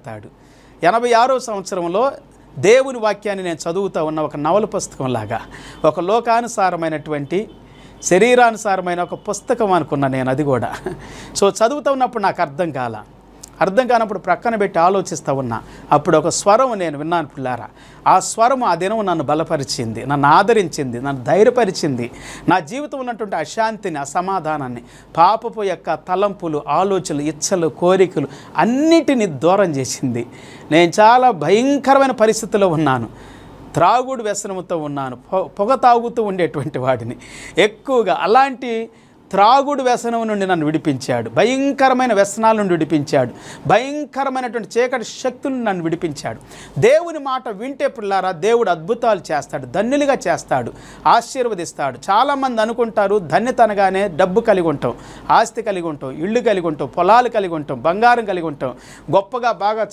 మాట్లాడతాడు. 86వ సంవత్సరంలో దేవుని వాక్యాన్ని నేను చదువుతూ ఉన్న ఒక నవల పుస్తకంలాగా, ఒక లోకానుసారమైనటువంటి శరీరానుసారమైన ఒక పుస్తకం అనుకున్నా నేను. అది కూడా చదువుతూ ఉన్నప్పుడు నాకు అర్థం కానప్పుడు ప్రక్కన పెట్టి ఆలోచిస్తూ ఉన్నా. అప్పుడు ఒక స్వరం నేను విన్నాను పిల్లారా. ఆ స్వరం ఆ దినం నన్ను బలపరిచింది, నన్ను ఆదరించింది, నన్ను ధైర్యపరిచింది. నా జీవితం ఉన్నటువంటి అశాంతిని, అసమాధానాన్ని, పాపపు యొక్క తలంపులు, ఆలోచనలు, ఇచ్చలు, కోరికలు అన్నిటినీ దూరం చేసింది. నేను చాలా భయంకరమైన పరిస్థితిలో ఉన్నాను. త్రాగుడు వ్యసనముతో ఉన్నాను. పొగ తాగుతూ ఉండేటువంటి వాడిని ఎక్కువగా. అలాంటి త్రాగుడు వ్యసనం నుండి నన్ను విడిపించాడు. భయంకరమైన వ్యసనాల నుండి విడిపించాడు. భయంకరమైనటువంటి చీకటి శక్తులను నన్ను విడిపించాడు. దేవుని మాట వింటే పిల్లారా, దేవుడు అద్భుతాలు చేస్తాడు, ధన్యులుగా చేస్తాడు, ఆశీర్వదిస్తాడు. చాలామంది అనుకుంటారు ధన్యత అనగానే డబ్బు కలిగి ఉంటాం, ఆస్తి కలిగి ఉంటాం, ఇళ్ళు కలిగి ఉంటాం, పొలాలు కలిగి ఉంటాం, బంగారం కలిగి ఉంటాం, గొప్పగా బాగా